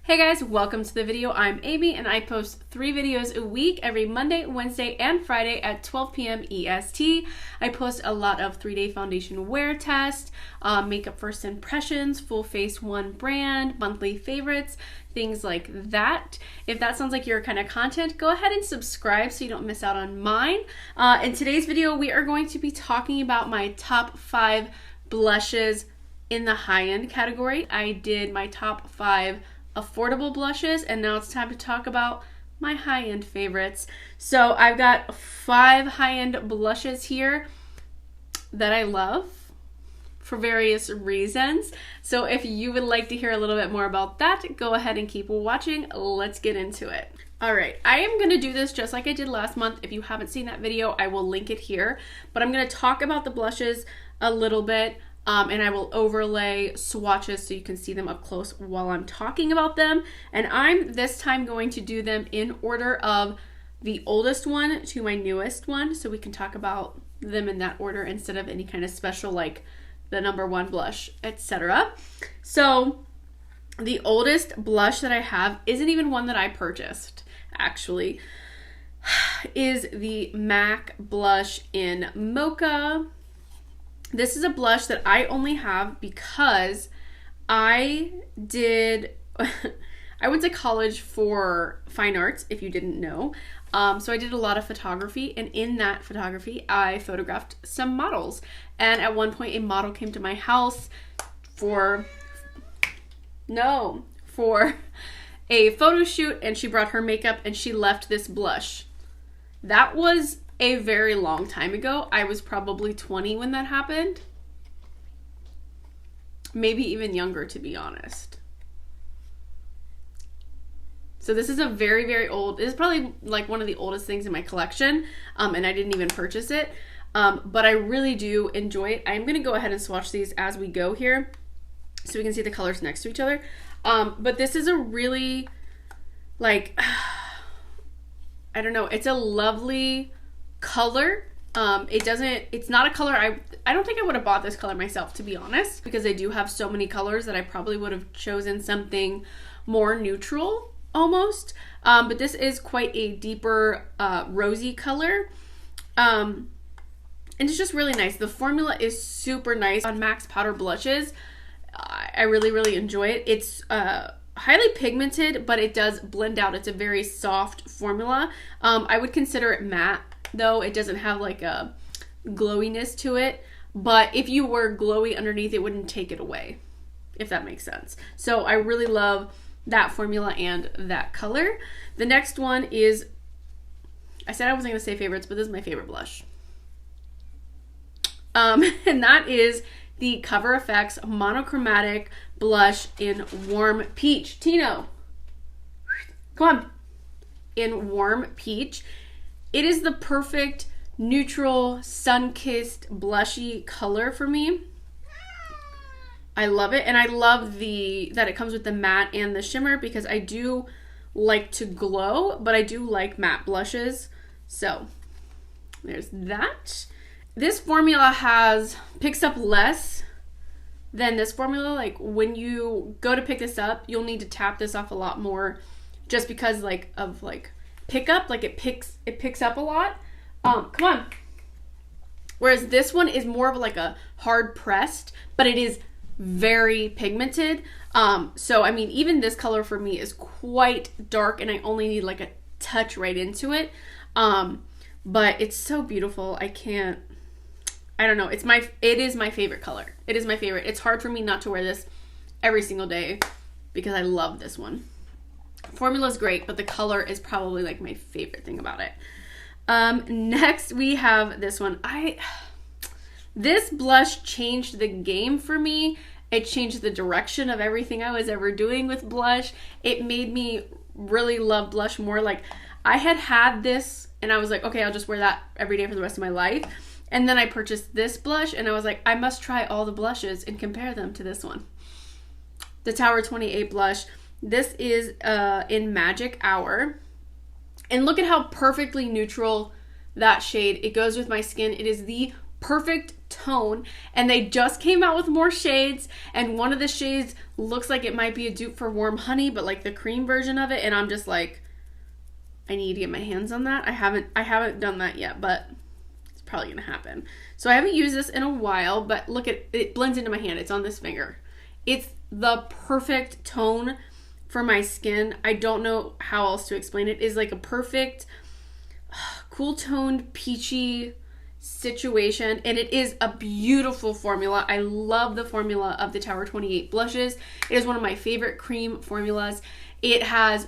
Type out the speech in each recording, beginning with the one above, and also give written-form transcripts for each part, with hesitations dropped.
Hey guys, welcome to the video. I'm Amy and I post 3 videos a week every Monday, Wednesday, and Friday at 12 p.m. EST. I post a lot of 3-day foundation wear tests, makeup first impressions, full face one brand, monthly favorites, things like that. If that sounds like your kind of content, go ahead and subscribe so you don't miss out on mine. In today's video, we are going to be talking about my top 5 blushes in the high-end category. I did my top 5 affordable blushes, and now it's time to talk about my high-end favorites. So I've got 5 high-end blushes here that I love for various reasons. So if you would like to hear a little bit more about that, go ahead and keep watching. Let's get into it. Alright, I am going to do this just like I did last month. If you haven't seen that video, I will link it here. But I'm going to talk about the blushes a little bit. And I will overlay swatches so you can see them up close while I'm talking about them. And I'm this time going to do them in order of the oldest one to my newest one, so we can talk about them in that order instead of any kind of special like the number 1 blush, etc. So the oldest blush that I have isn't even one that I purchased, actually, is the MAC blush in Mocha. This is a blush that I only have because I went to college for fine arts, if you didn't know. So I did a lot of photography, and in that photography, I photographed some models. And at one point, a model came to my house for a photo shoot, and she brought her makeup, and she left this blush. That was a very long time ago. I was probably 20 when that happened. Maybe even younger, to be honest. So this is a very, very old, this is probably like one of the oldest things in my collection, and I didn't even purchase it, but I really do enjoy it. I'm going to go ahead and swatch these as we go here so we can see the colors next to each other. But this is a really, like, I don't know, it's a lovely color. It's not a color I don't think I would have bought this color myself, to be honest, because I do have so many colors that I probably would have chosen something more neutral almost. But this is quite a deeper rosy color. And it's just really nice. The formula is super nice on MAC's powder blushes. I really, really enjoy it. It's highly pigmented, but it does blend out. It's a very soft formula. I would consider it matte, though. It doesn't have like a glowiness to it, but if you were glowy underneath, it wouldn't take it away, if that makes sense. So I really love that formula and that color. The next one is, I said I wasn't going to say favorites, but this is my favorite blush. And that is the Cover FX monochromatic blush in Warm Peach. Tino, come on. In Warm Peach. It is the perfect neutral, sun-kissed, blushy color for me. I love it, and I love that it comes with the matte and the shimmer, because I do like to glow, but I do like matte blushes. So there's that. This formula picks up less than this formula. Like when you go to pick this up, you'll need to tap this off a lot more, just because of pickup, like it picks up a lot. Come on. Whereas this one is more of like a hard pressed, but it is very pigmented. So I mean, even this color for me is quite dark, and I only need like a touch right into it. But it's so beautiful. I don't know. It is my favorite color. It is my favorite. It's hard for me not to wear this every single day because I love this one. Formula is great, but the color is probably like my favorite thing about it. Next we have this one. This blush changed the game for me. It changed the direction of everything I was ever doing with blush. It made me really love blush more. Like, I had this and I was like, okay, I'll just wear that every day for the rest of my life. And then I purchased this blush and I was like, I must try all the blushes and compare them to this one. The Tower 28 blush. This is in Magic Hour. And look at how perfectly neutral that shade. It goes with my skin. It is the perfect tone, and they just came out with more shades, and one of the shades looks like it might be a dupe for Warm Honey, but like the cream version of it, and I'm just like, I need to get my hands on that. I haven't done that yet, but it's probably gonna happen. So I haven't used this in a while, but look at it, blends into my hand. It's on this finger. It's the perfect tone for my skin. I don't know how else to explain it. It's like a perfect cool toned peachy situation, and it is a beautiful formula. I love the formula of the Tower 28 blushes. It is one of my favorite cream formulas. It has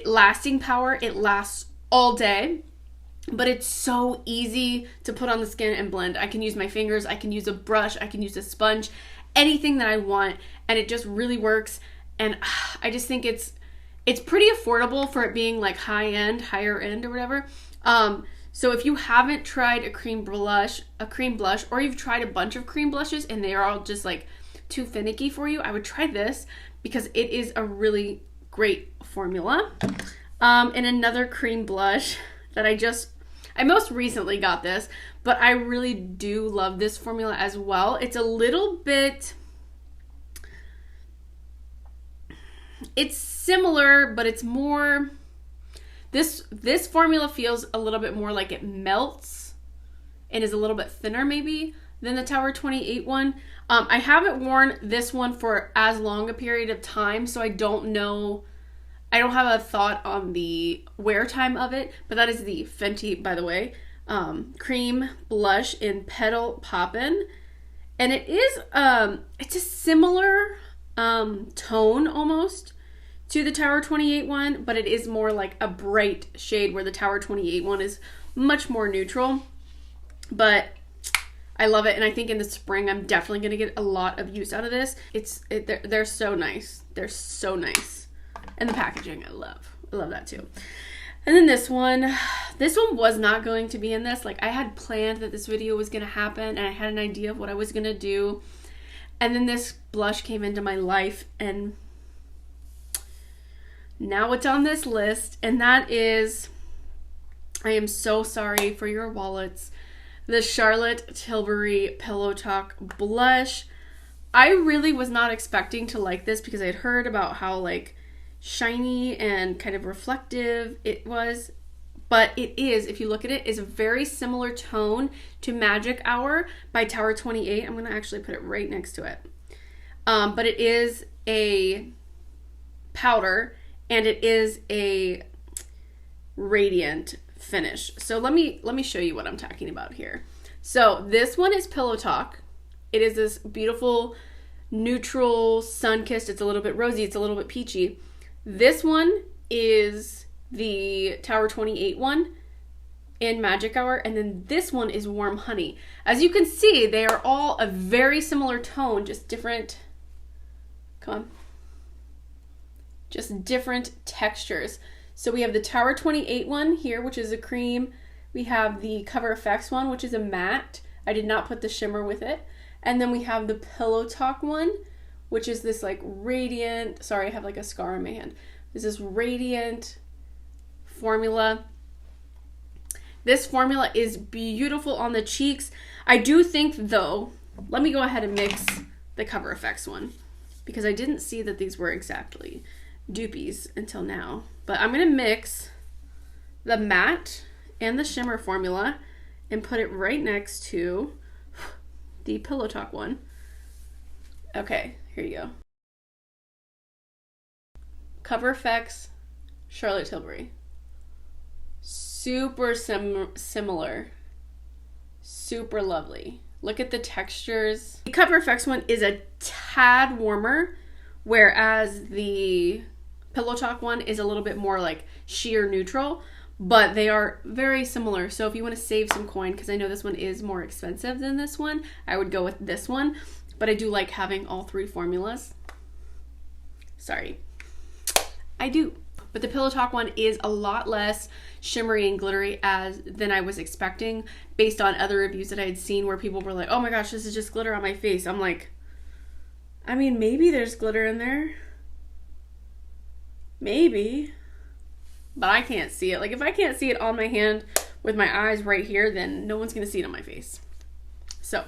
lasting power. It lasts all day, but it's so easy to put on the skin and blend. I can use my fingers, I can use a brush, I can use a sponge, anything that I want, and it just really works. And I just think it's pretty affordable for it being like higher end or whatever. So if you haven't tried a cream blush, or you've tried a bunch of cream blushes and they are all just like too finicky for you, I would try this because it is a really great formula. And another cream blush that I most recently got this, but I really do love this formula as well. It's a little bit, it's similar, but it's more, this formula feels a little bit more like it melts and is a little bit thinner maybe than the Tower 28 one. I haven't worn this one for as long a period of time, so I don't know, I don't have a thought on the wear time of it, but that is the Fenty, by the way, cream blush in Petal Poppin'. And it is, it's a similar tone almost to the Tower 28 one, but it is more like a bright shade, where the Tower 28 one is much more neutral. But I love it, and I think in the spring I'm definitely going to get a lot of use out of this. They're so nice. They're so nice. And the packaging, I love that too. And then this one was not going to be in this. Like, I had planned that this video was going to happen, and I had an idea of what I was going to do. And then this blush came into my life, and now it's on this list, and that is, I am so sorry for your wallets, the Charlotte Tilbury Pillow Talk blush. I really was not expecting to like this because I had heard about how like shiny and kind of reflective it was, but it is, if you look at it, is a very similar tone to Magic Hour by Tower 28. I'm going to actually put it right next to it. But it is a powder, and it is a radiant finish. So let me show you what I'm talking about here. So this one is Pillow Talk. It is this beautiful neutral sun-kissed. It's a little bit rosy, it's a little bit peachy. This one is the Tower 28 one in Magic Hour, and then this one is Warm Honey. As you can see, they are all a very similar tone, just different, just different textures. So we have the Tower 28 one here, which is a cream. We have the Cover FX one, which is a matte. I did not put the shimmer with it. And then we have the Pillow Talk one, which is this like radiant, sorry, I have like a scar on my hand. This is radiant formula. This formula is beautiful on the cheeks. I do think though, let me go ahead and mix the Cover FX one, because I didn't see that these were exactly dupies until now. But I'm gonna mix the matte and the shimmer formula and put it right next to the Pillow Talk one. Okay, here you go. Cover FX, Charlotte Tilbury. Super similar. Super lovely. Look at the textures. The Cover FX one is a tad warmer, whereas the Pillow Talk one is a little bit more like sheer neutral, but they are very similar. So if you want to save some coin, because I know this one is more expensive than this one, I would go with this one. But I do like having all three formulas. Sorry. I do. But the Pillow Talk one is a lot less shimmery and glittery than I was expecting, based on other reviews that I had seen where people were like, oh my gosh, this is just glitter on my face. I'm like, I mean, maybe there's glitter in there. Maybe. But I can't see it. Like, if I can't see it on my hand with my eyes right here, then no one's going to see it on my face. So,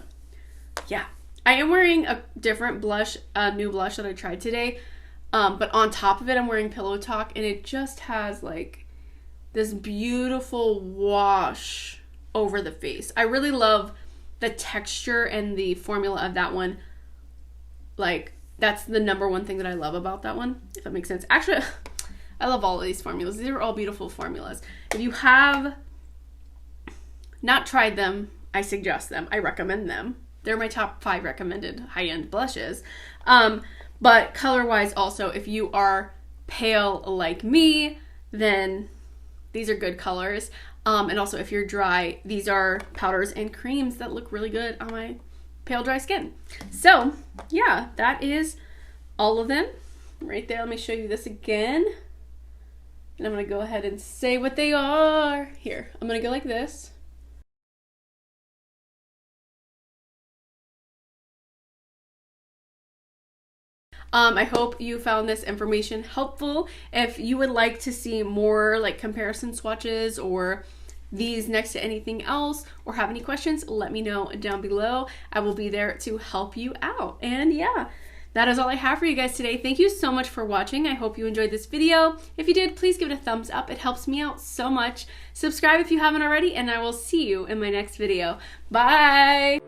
yeah. I am wearing a different blush, a new blush that I tried today. But on top of it, I'm wearing Pillow Talk, and it just has like this beautiful wash over the face. I really love the texture and the formula of that one. Like, that's the number one thing that I love about that one, if that makes sense. Actually, I love all of these formulas. These are all beautiful formulas. If you have not tried them, I suggest them. I recommend them. They're my top 5 recommended high-end blushes. But color-wise also, if you are pale like me, then these are good colors. And also if you're dry, these are powders and creams that look really good on my pale, dry skin. So yeah, that is all of them right there. Let me show you this again. And I'm going to go ahead and say what they are. Here, I'm going to go like this. I hope you found this information helpful. If you would like to see more like comparison swatches or these next to anything else, or have any questions, let me know down below. I will be there to help you out. And yeah, that is all I have for you guys today. Thank you so much for watching. I hope you enjoyed this video. If you did, please give it a thumbs up. It helps me out so much. Subscribe if you haven't already, and I will see you in my next video. Bye!